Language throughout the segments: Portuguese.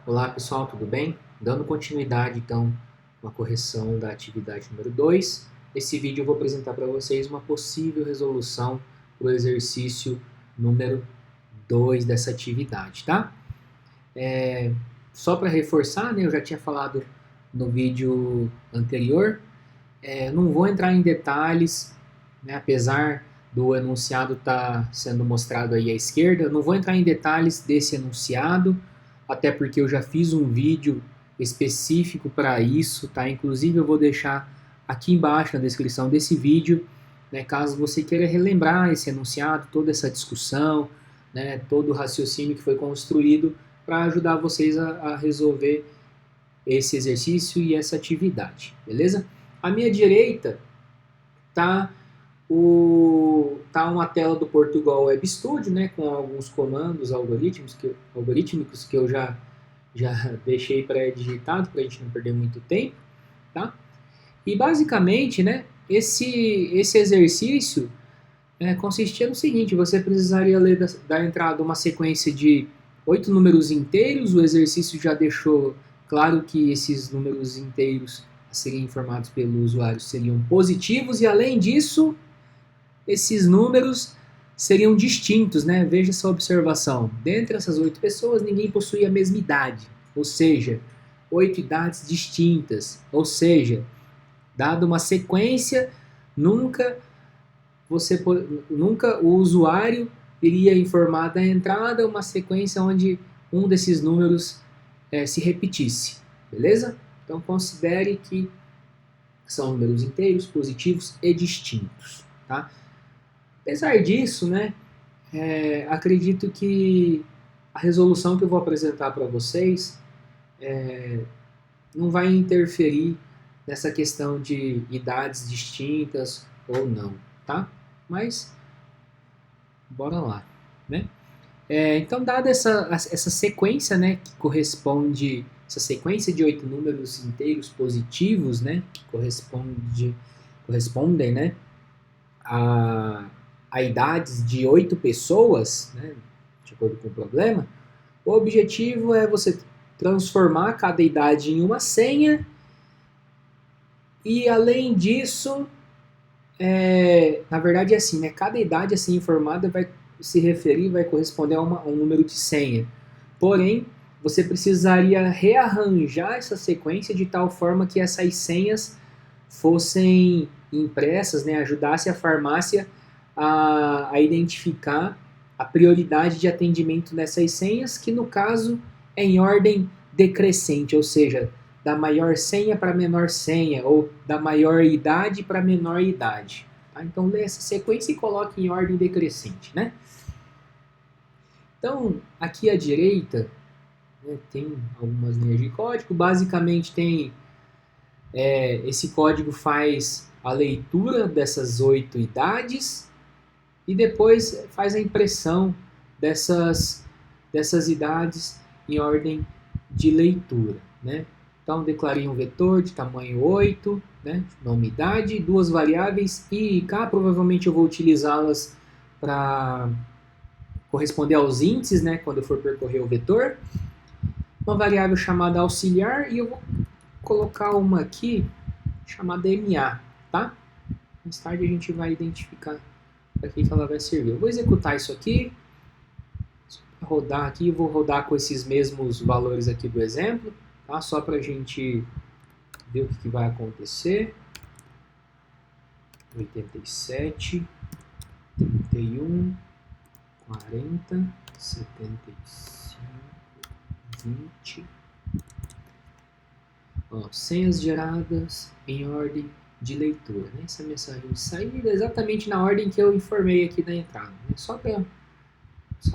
Olá pessoal, tudo bem? Dando continuidade então com a correção da atividade número 2, esse vídeo eu vou apresentar para vocês uma possível resolução para o exercício número 2 dessa atividade, tá? Só para reforçar, né, eu já tinha falado no vídeo anterior, não vou entrar em detalhes, né, apesar do enunciado estar sendo mostrado aí à esquerda, não vou entrar em detalhes desse enunciado, até porque eu já fiz um vídeo específico para isso, tá? Inclusive eu vou deixar aqui embaixo na descrição desse vídeo, né, caso você queira relembrar esse enunciado, toda essa discussão, né, todo o raciocínio que foi construído para ajudar vocês a resolver esse exercício e essa atividade, beleza? À minha direita tá tá uma tela do Portugal Web Studio, né, com alguns comandos algorítmicos que eu já deixei pré-digitado para a gente não perder muito tempo, tá? E basicamente, né, esse exercício consistia no seguinte: você precisaria ler da entrada uma sequência de 8 números inteiros. O exercício já deixou claro que esses números inteiros a serem informados pelo usuário seriam positivos e, além disso, esses números seriam distintos, né? Veja essa observação. Dentre essas 8 pessoas, ninguém possui a mesma idade, ou seja, 8 idades distintas. Ou seja, dada uma sequência, nunca o usuário iria informar da entrada uma sequência onde um desses números se repetisse, beleza? Então considere que são números inteiros, positivos e distintos, tá? Apesar disso, né, acredito que a resolução que eu vou apresentar para vocês não vai interferir nessa questão de idades distintas ou não, tá? Mas, bora lá, né? Então, dada essa sequência, né, que corresponde, essa sequência de 8 números inteiros positivos, né, que correspondem, né, a idades de 8 pessoas, né, de acordo com o problema, o objetivo é você transformar cada idade em uma senha e, além disso, na verdade é assim, né, cada idade assim informada vai se referir, vai corresponder a um número de senha. Porém, você precisaria rearranjar essa sequência de tal forma que essas senhas fossem impressas, né, ajudasse a farmácia a identificar a prioridade de atendimento dessas senhas, que no caso é em ordem decrescente, ou seja, da maior senha para menor senha, ou da maior idade para menor idade. Tá? Então, lê essa sequência e coloque em ordem decrescente, né? Então, aqui à direita, né, tem algumas linhas de código. Basicamente, esse código faz a leitura dessas 8 idades e depois faz a impressão dessas idades em ordem de leitura, né? Então, declarei um vetor de tamanho 8, né, nome idade, duas variáveis I e K, provavelmente eu vou utilizá-las para corresponder aos índices, né, quando eu for percorrer o vetor. Uma variável chamada auxiliar e eu vou colocar uma aqui chamada MA, tá? Mais tarde a gente vai identificar para que ela vai servir. Eu vou executar isso aqui, rodar aqui, eu vou rodar com esses mesmos valores aqui do exemplo, tá? Só para a gente ver o que vai acontecer. 87, 31, 40, 75, 20. Ó, senhas geradas em ordem de leitura. Né? Essa mensagem de saída é exatamente na ordem que eu informei aqui da entrada. Né? Só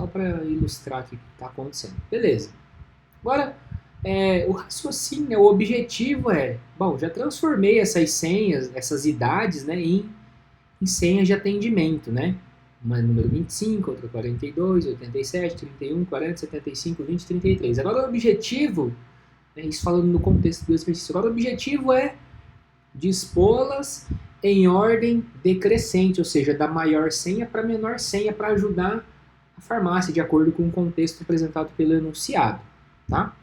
para ilustrar o que está acontecendo. Beleza. Agora, o raciocínio, o objetivo bom, já transformei essas senhas, essas idades, né, em senhas de atendimento, né? Uma é número 25, outra 42, 87, 31, 40, 75, 20, 33. Agora o objetivo, isso falando no contexto do exercício, agora o objetivo é dispô-las em ordem decrescente, ou seja, da maior senha para a menor senha, para ajudar a farmácia, de acordo com o contexto apresentado pelo enunciado, tá?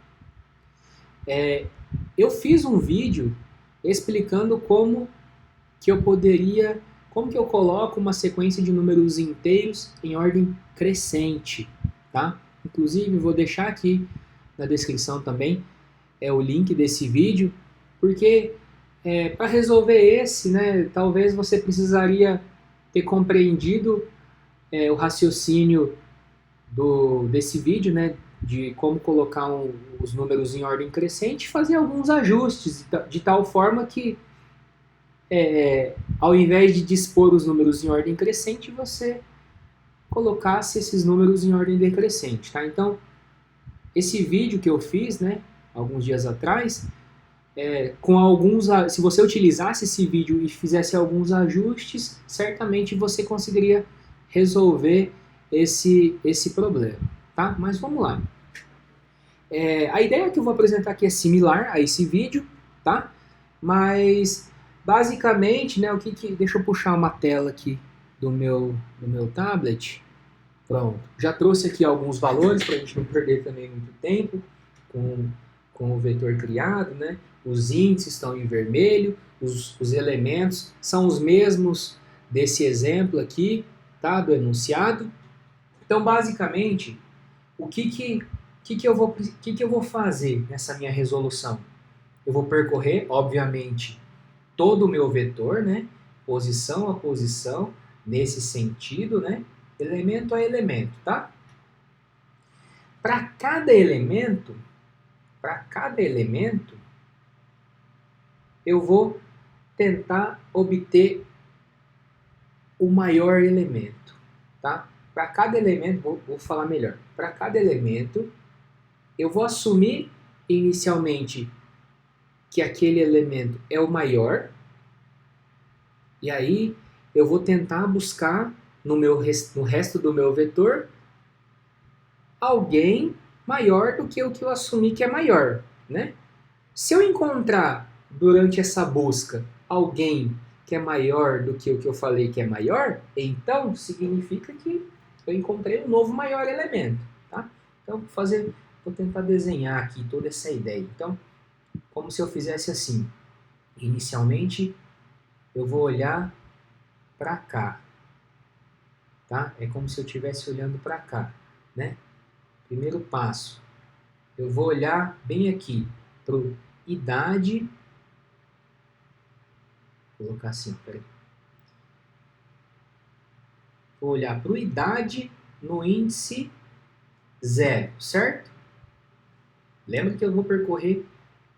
Eu fiz um vídeo explicando como que eu coloco uma sequência de números inteiros em ordem crescente, tá? Inclusive, vou deixar aqui na descrição também o link desse vídeo, porque para resolver esse, né, talvez você precisaria ter compreendido o raciocínio desse vídeo, né, de como colocar os números em ordem crescente e fazer alguns ajustes de tal forma que ao invés de dispor os números em ordem crescente, você colocasse esses números em ordem decrescente, tá? Então, esse vídeo que eu fiz, né, alguns dias atrás, se você utilizasse esse vídeo e fizesse alguns ajustes, certamente você conseguiria resolver esse problema, tá? Mas vamos lá. A ideia que eu vou apresentar aqui é similar a esse vídeo, tá? Mas basicamente, né, deixa eu puxar uma tela aqui do meu tablet. Pronto. Já trouxe aqui alguns valores para a gente não perder também muito tempo com o vetor criado, né? Os índices estão em vermelho, os elementos são os mesmos desse exemplo aqui, tá? Do enunciado. Então, basicamente, o que eu vou fazer nessa minha resolução? Eu vou percorrer, obviamente, todo o meu vetor, né? Posição a posição, nesse sentido, né? Elemento a elemento, tá? Para cada elemento, eu vou tentar obter o maior elemento, tá? Para cada elemento, vou falar melhor. Para cada elemento, eu vou assumir inicialmente que aquele elemento é o maior, e aí eu vou tentar buscar no resto do meu vetor alguém maior do que o que eu assumi que é maior, né? Se eu encontrar durante essa busca alguém que é maior do que o que eu falei que é maior, então significa que eu encontrei um novo maior elemento, tá? Então vou tentar desenhar aqui toda essa ideia. Então, como se eu fizesse assim. Inicialmente, eu vou olhar para cá, tá? É como se eu estivesse olhando para cá, né? Primeiro passo, eu vou olhar bem aqui para idade, vou colocar assim, peraí. Vou olhar para idade no índice 0, certo? Lembra que eu vou percorrer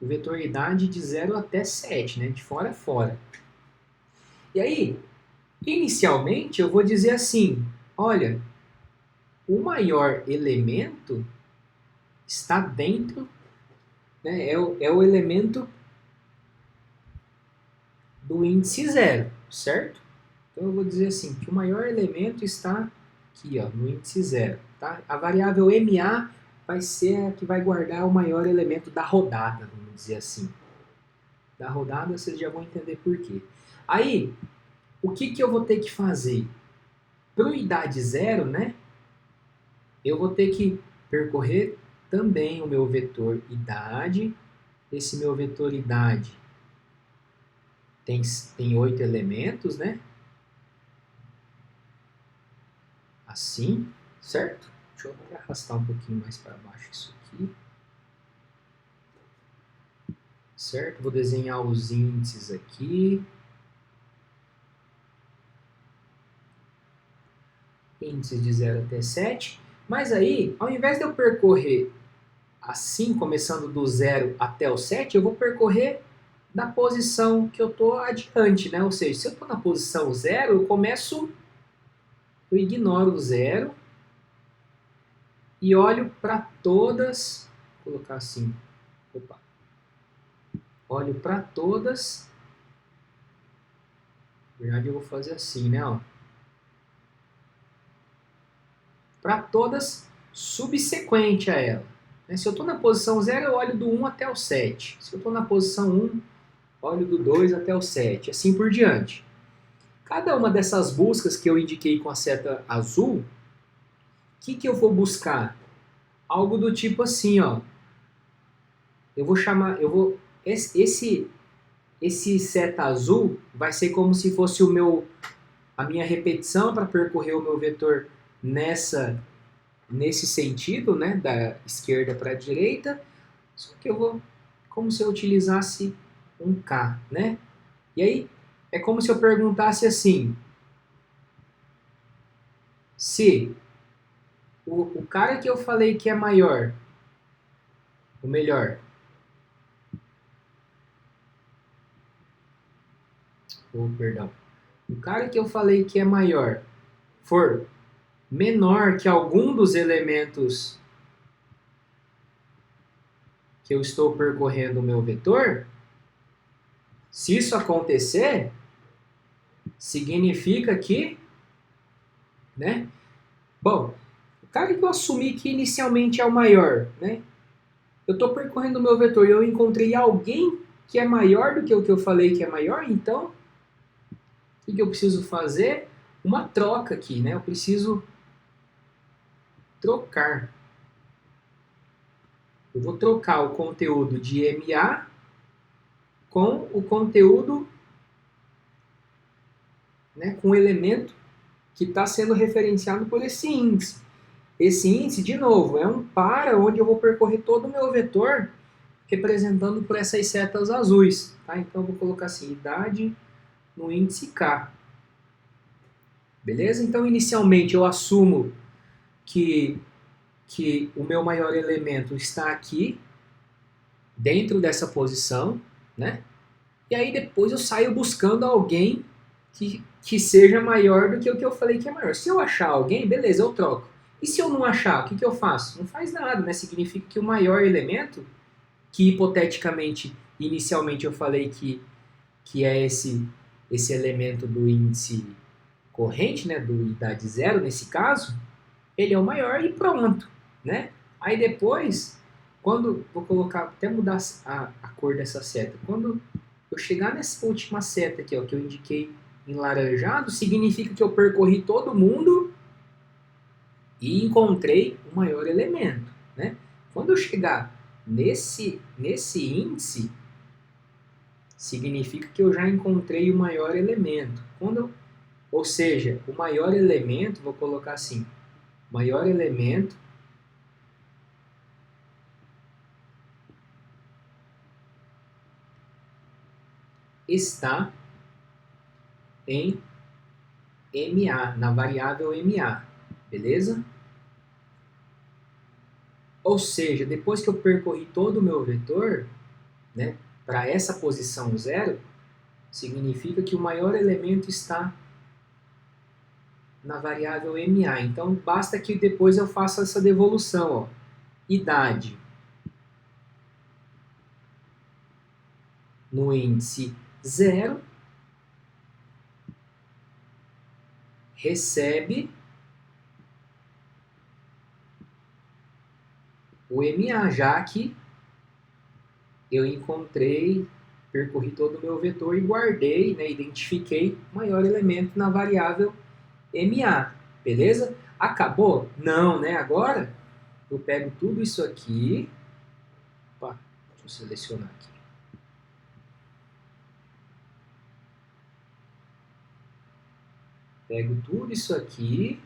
o vetor idade de 0 até 7, né? De fora a fora. E aí, inicialmente, eu vou dizer assim, olha, o maior elemento está dentro, né, é o elemento do índice 0, certo? Então eu vou dizer assim, que o maior elemento está aqui, ó, no índice 0. Tá? A variável MA vai ser a que vai guardar o maior elemento da rodada, vamos dizer assim. Da rodada vocês já vão entender por quê. Aí, o que eu vou ter que fazer? Para o idade 0, né, eu vou ter que percorrer também o meu vetor idade. Esse meu vetor idade tem 8 elementos, né? Assim, certo? Deixa eu arrastar um pouquinho mais para baixo isso aqui. Certo? Vou desenhar os índices aqui. Índices de 0 até 7. Mas aí, ao invés de eu percorrer assim, começando do 0 até o 7, eu vou percorrer da posição que eu estou adiante, né? Ou seja, se eu estou na posição 0, eu ignoro o 0 e olho para todas, vou colocar assim, olho para todas, na verdade eu vou fazer assim, né? Para todas subsequente a ela. Se eu estou na posição 0, eu olho do 1 até o 7. Se eu estou na posição 1, olho do 2 até o 7, assim por diante. Cada uma dessas buscas que eu indiquei com a seta azul, o que eu vou buscar? Algo do tipo assim, ó. esse seta azul vai ser como se fosse a minha repetição para percorrer o meu vetor nesse sentido, né, da esquerda para a direita, só que eu vou como se eu utilizasse um K, né? E aí é como se eu perguntasse assim, se o cara que eu falei que é maior, o melhor, perdão, o cara que eu falei que é maior for menor que algum dos elementos que eu estou percorrendo o meu vetor, se isso acontecer, significa que, né? Bom, o cara que eu assumi que inicialmente é o maior, né? Eu estou percorrendo o meu vetor e eu encontrei alguém que é maior do que o que eu falei que é maior, então o que eu preciso fazer? Uma troca aqui, né? Eu preciso trocar. Eu vou trocar o conteúdo de MA com o conteúdo, né, com o elemento que está sendo referenciado por esse índice. Esse índice, de novo, é um para onde eu vou percorrer todo o meu vetor representando por essas setas azuis. Tá? Então eu vou colocar assim, idade no índice K. Beleza? Então inicialmente eu assumo que o meu maior elemento está aqui, dentro dessa posição, né? E aí depois eu saio buscando alguém que seja maior do que o que eu falei que é maior. Se eu achar alguém, beleza, eu troco. E se eu não achar, o que eu faço? Não faz nada, né? Significa que o maior elemento, que hipoteticamente, inicialmente eu falei que é esse elemento do índice corrente, né? Do idade zero nesse caso, ele é o maior e pronto, né? Aí depois, vou colocar, até mudar a cor dessa seta, quando eu chegar nessa última seta aqui, ó, que eu indiquei em laranjado, significa que eu percorri todo mundo e encontrei o maior elemento, né? Quando eu chegar nesse índice, significa que eu já encontrei o maior elemento. Ou seja, o maior elemento, vou colocar assim, maior elemento está em MA, na variável MA, beleza? Ou seja, depois que eu percorri todo o meu vetor, né, para essa posição 0, significa que o maior elemento está na variável MA. Então, basta que depois eu faça essa devolução. Ó. Idade no índice 0 recebe o MA, já que eu percorri todo o meu vetor e guardei, né, identifiquei o maior elemento na variável MA, beleza? Acabou? Não, né? Agora eu pego tudo isso aqui, opa, deixa eu selecionar aqui. Pego tudo isso aqui,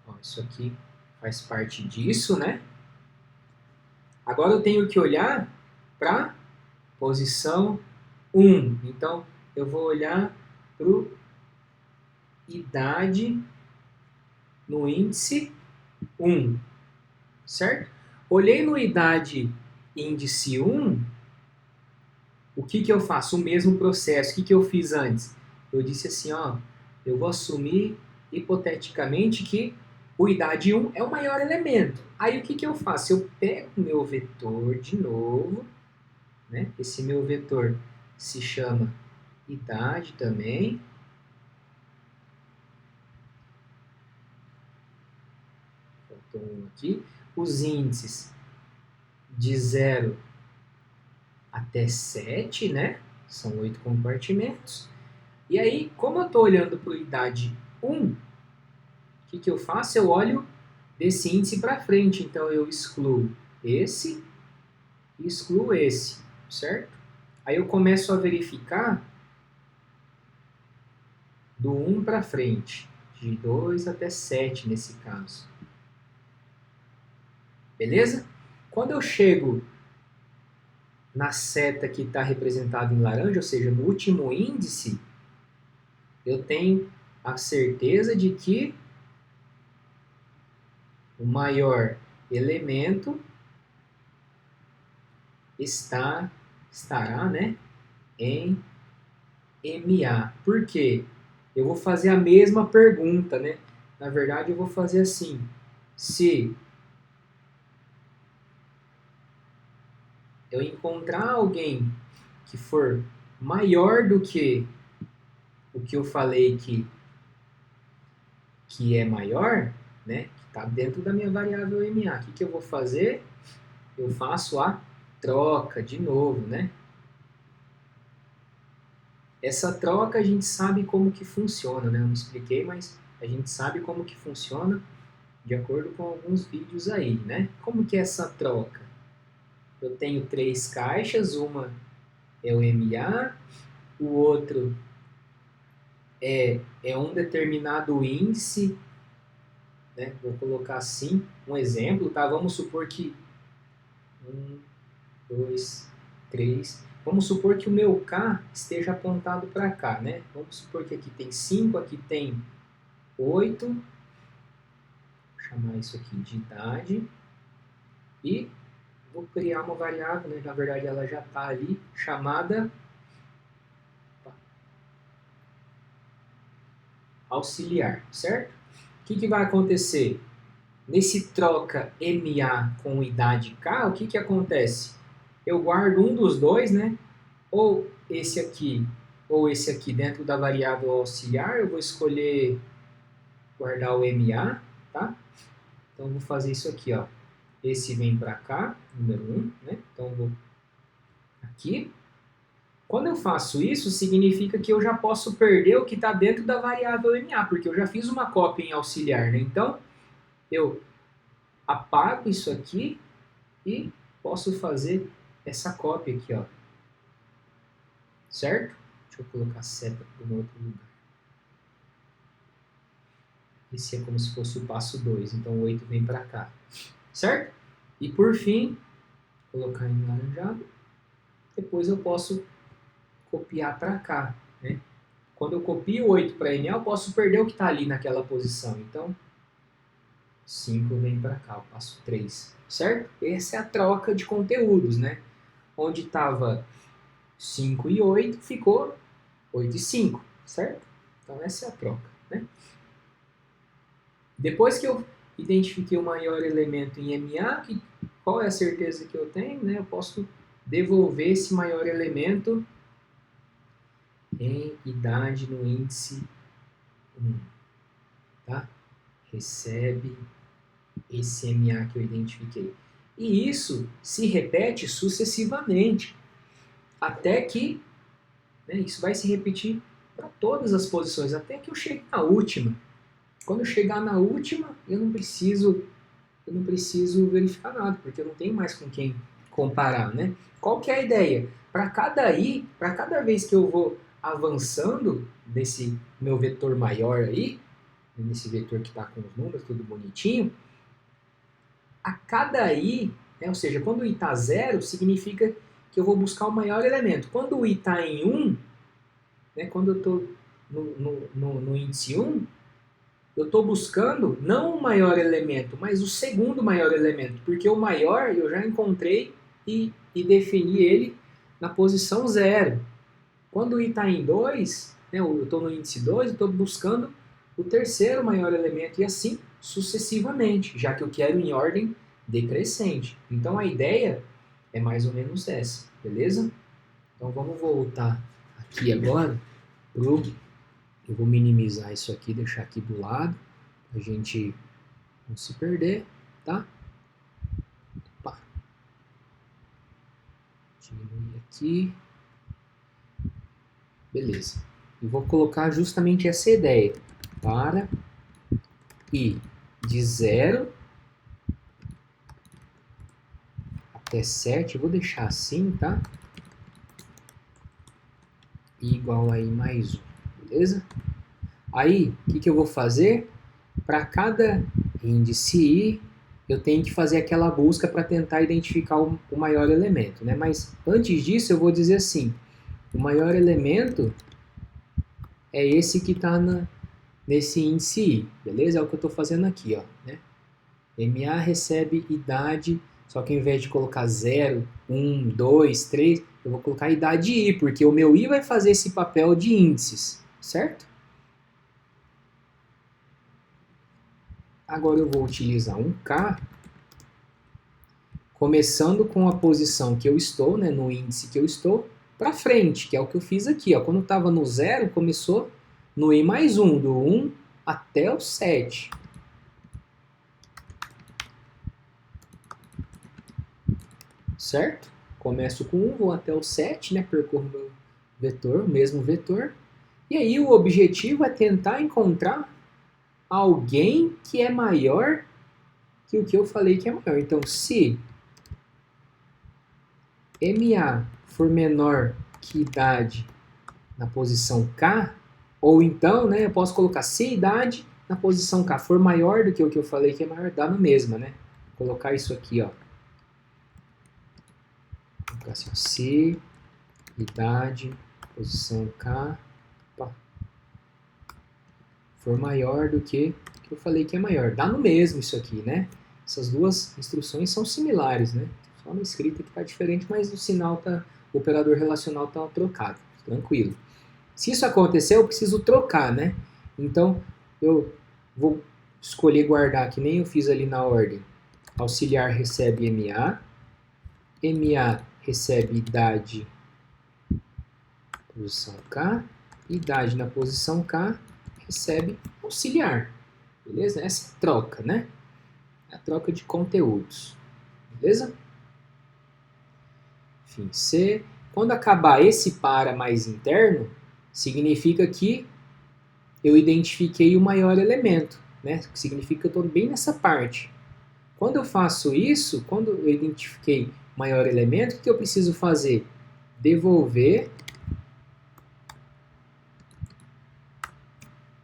ó, isso aqui faz parte disso, né? Agora eu tenho que olhar para posição 1. Então, eu vou olhar para idade no índice 1, certo? Olhei no idade índice 1, o que eu faço? O mesmo processo. O que eu fiz antes? Eu disse assim, ó, eu vou assumir hipoteticamente que o idade 1 é o maior elemento. Aí o que eu faço? Eu pego o meu vetor de novo, né? Esse meu vetor se chama idade também. Faltou um aqui. Os índices de 0 até 7, né? São 8 compartimentos. E aí, como eu estou olhando para a idade 1, o o que eu faço? Eu olho desse índice para frente, então eu excluo esse e excluo esse, certo? Aí eu começo a verificar do 1 para frente, de 2 até 7 nesse caso. Beleza? Quando eu chego na seta que está representada em laranja, ou seja, no último índice, eu tenho a certeza de que o maior elemento estará, né, em MA. Por quê? Eu vou fazer a mesma pergunta, né? Na verdade, eu vou fazer assim. Se eu encontrar alguém que for maior do que o que eu falei que é maior, né? Que está dentro da minha variável MA. O que eu vou fazer? Eu faço a troca de novo, né? Essa troca a gente sabe como que funciona, né? Eu não expliquei, mas a gente sabe como que funciona de acordo com alguns vídeos aí, né? Como que é essa troca? Eu tenho 3 caixas, uma é o MA, o outro é um determinado índice, né? Vou colocar assim, um exemplo, tá? Vamos supor que 1, 2, 3. Vamos supor que o meu K esteja apontado para cá, né? Vamos supor que aqui tem 5, aqui tem 8. Vou chamar isso aqui de idade. E vou criar uma variável, né? Na verdade ela já está ali, chamada auxiliar, certo? O que vai acontecer? Nesse troca MA com idade K, o que acontece? Eu guardo um dos dois, né? Ou esse aqui dentro da variável auxiliar, eu vou escolher guardar o MA, tá? Então eu vou fazer isso aqui, ó. Esse vem para cá, número 1, né? Então eu vou aqui. Quando eu faço isso, significa que eu já posso perder o que está dentro da variável MA, porque eu já fiz uma cópia em auxiliar, né? Então, eu apago isso aqui e posso fazer essa cópia aqui, ó. Certo? Deixa eu colocar a seta para um outro lugar. Esse é como se fosse o passo 2, então o 8 vem para cá. Certo? E por fim, colocar em laranjado. Depois eu posso copiar para cá, né? Quando eu copio o 8 para MA, eu posso perder o que está ali naquela posição. Então, 5 vem para cá, o passo 3, certo? Essa é a troca de conteúdos, né? Onde estava 5 e 8, ficou 8 e 5, certo? Então, essa é a troca, né? Depois que eu identifiquei o maior elemento em MA, qual é a certeza que eu tenho, né? Eu posso devolver esse maior elemento em idade no índice 1, tá? Recebe esse MA que eu identifiquei. E isso se repete sucessivamente, até que, né, isso vai se repetir para todas as posições, até que eu chegue na última. Quando eu chegar na última, eu não preciso verificar nada, porque eu não tenho mais com quem comparar, né? Qual que é a ideia? Para cada vez que eu vou avançando nesse meu vetor maior aí, nesse vetor que está com os números, tudo bonitinho, a cada i, né, ou seja, quando o i está 0, significa que eu vou buscar o maior elemento. Quando o i está em 1, né, quando eu estou no índice 1, eu estou buscando não o maior elemento, mas o segundo maior elemento, porque o maior eu já encontrei e defini ele na posição 0. Quando o i está em 2, né, eu estou no índice 2, eu estou buscando o terceiro maior elemento e assim sucessivamente, já que eu quero em ordem decrescente. Então a ideia é mais ou menos essa, beleza? Então vamos voltar aqui agora pro... Eu vou minimizar isso aqui, deixar aqui do lado, a gente não se perder, tá? Opa. Diminuir aqui. Beleza. E vou colocar justamente essa ideia. Para e de 0 até 7, eu vou deixar assim, tá? I igual a I mais 1, beleza? Aí, o que eu vou fazer? Para cada índice I, eu tenho que fazer aquela busca para tentar identificar o maior elemento, né? Mas antes disso, eu vou dizer assim, o maior elemento é esse que está nesse índice I, beleza? É o que eu estou fazendo aqui, ó, né? MA recebe idade, só que ao invés de colocar 0, 1, 2, 3, eu vou colocar idade I, porque o meu I vai fazer esse papel de índices, certo? Agora eu vou utilizar um K, começando com a posição que eu estou, né, no índice que eu estou, para frente, que é o que eu fiz aqui. Ó. Quando estava no 0, começou no I mais 1, do 1 até o 7. Certo? Começo com 1, vou até o 7, né, percorro meu vetor, o mesmo vetor. E aí o objetivo é tentar encontrar alguém que é maior que o que eu falei que é maior. Então, se MA for menor que idade na posição K, ou então, né, eu posso colocar se idade na posição K for maior do que o que eu falei que é maior, dá na mesma, né? Vou colocar isso aqui, ó. Vou colocar assim, ó, se idade, posição K, opa, for maior do que eu falei que é maior. Dá no mesmo isso aqui, né? Essas duas instruções são similares, né? Só na escrita que está diferente, mas o sinal tá, o operador relacional está trocado, tranquilo. Se isso acontecer, eu preciso trocar, né? Então, eu vou escolher guardar, que nem eu fiz ali na ordem. Auxiliar recebe MA, MA recebe idade, posição K, idade na posição K recebe auxiliar, beleza? Essa é a troca, né? É a troca de conteúdos, beleza? Fim C. Quando acabar esse para mais interno, significa que eu identifiquei o maior elemento, né? Significa que eu estou bem nessa parte. Quando eu faço isso, quando eu identifiquei o maior elemento, o que eu preciso fazer? Devolver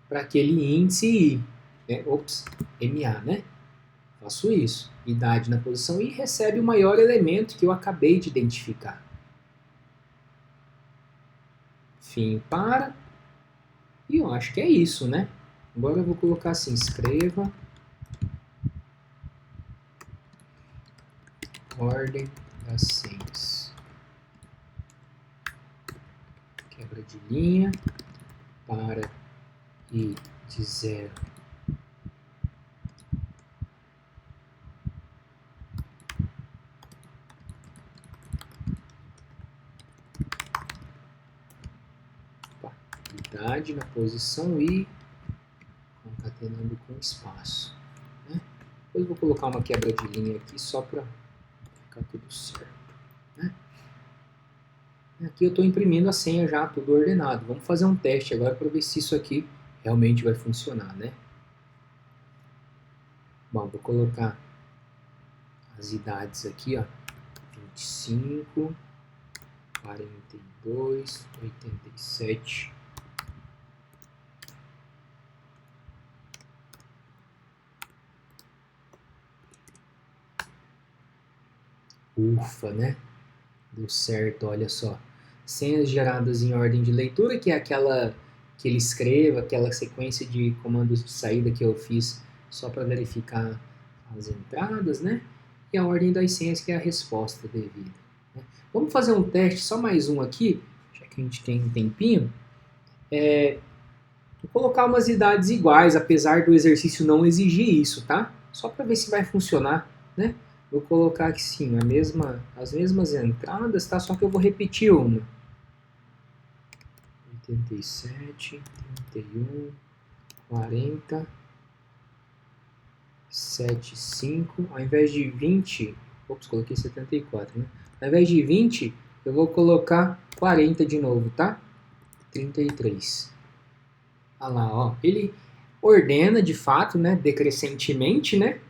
para aquele índice I, né? Ops, MA, né? Faço isso. Idade na posição I recebe o maior elemento que eu acabei de identificar. Fim para. E eu acho que é isso, né? Agora eu vou colocar assim, escreva ordem das senhas. Quebra de linha para I de 0 idade na posição I, concatenando com espaço. Né? Depois vou colocar uma quebra de linha aqui só para ficar tudo certo. Né? Aqui eu estou imprimindo a senha já, tudo ordenado. Vamos fazer um teste agora para ver se isso aqui realmente vai funcionar, né? Bom, vou colocar as idades aqui, ó. 25, 42, 87. Ufa, né? Deu certo, olha só. Senhas geradas em ordem de leitura, que é aquela que ele escreva, aquela sequência de comandos de saída que eu fiz só para verificar as entradas, né? E a ordem das senhas, que é a resposta devida. Né? Vamos fazer um teste, só mais um aqui, já que a gente tem um tempinho. Vou colocar umas idades iguais, apesar do exercício não exigir isso, tá? Só para ver se vai funcionar, né? Vou colocar aqui sim, as mesmas entradas, tá? Só que eu vou repetir uma. 87, 31, 40, 7, 5. Ao invés de 20, ops, coloquei 74, né? Ao invés de 20, eu vou colocar 40 de novo, tá? 33. Olha lá, ó. ordena de fato, né, decrescentemente, né,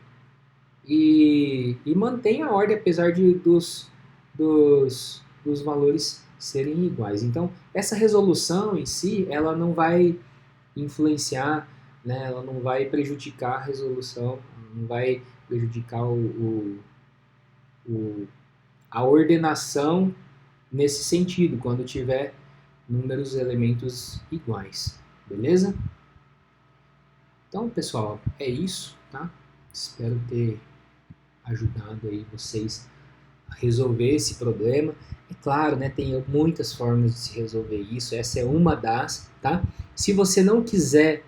e mantém a ordem apesar dos valores serem iguais. Então, essa resolução em si, ela não vai influenciar, né, ela não vai prejudicar a resolução, não vai prejudicar o, a ordenação nesse sentido, quando tiver números elementos iguais, beleza? Então, pessoal, é isso, tá? Espero ter ajudado aí vocês a resolver esse problema. É claro, né, tem muitas formas de se resolver isso, essa é uma das, tá? Se você não quiser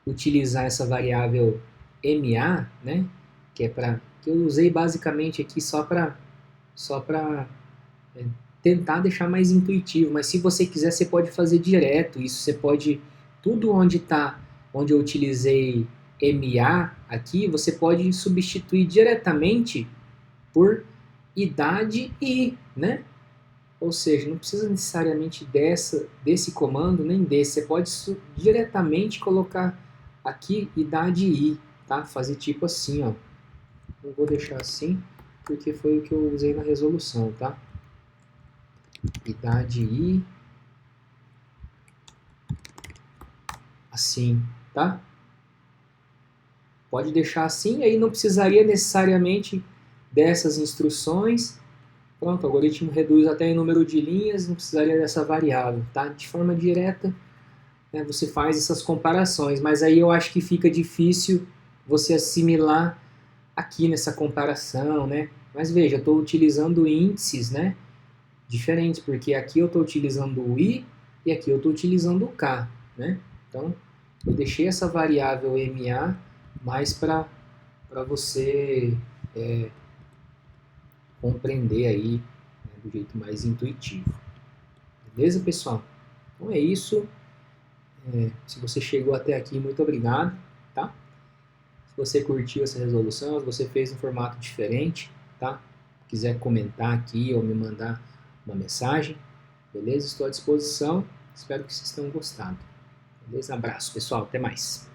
utilizar essa variável MA, né, que eu usei basicamente aqui só para tentar deixar mais intuitivo, mas se você quiser, você pode fazer direto isso, você pode, tudo onde eu utilizei MA aqui, você pode substituir diretamente por idade e, né? Ou seja, não precisa necessariamente desse comando, nem desse, você pode diretamente colocar aqui idade i, tá? Fazer tipo assim, ó. Não vou deixar assim, porque foi o que eu usei na resolução, tá? Idade i, assim, tá? Pode deixar assim, aí não precisaria necessariamente dessas instruções. Pronto, o algoritmo reduz até o número de linhas, não precisaria dessa variável, tá? De forma direta, né, você faz essas comparações, mas aí eu acho que fica difícil você assimilar aqui nessa comparação, né? Mas veja, eu estou utilizando índices, né, diferentes, porque aqui eu estou utilizando o i e aqui eu estou utilizando o k, né? Então, eu deixei essa variável MA mais para você compreender aí, né, do jeito mais intuitivo. Beleza, pessoal? Então é isso. Se você chegou até aqui, muito obrigado, tá? Se você curtiu essa resolução, se você fez um formato diferente, tá? Quiser comentar aqui ou me mandar uma mensagem, beleza? Estou à disposição. Espero que vocês tenham gostado. Beleza? Abraço, pessoal. Até mais.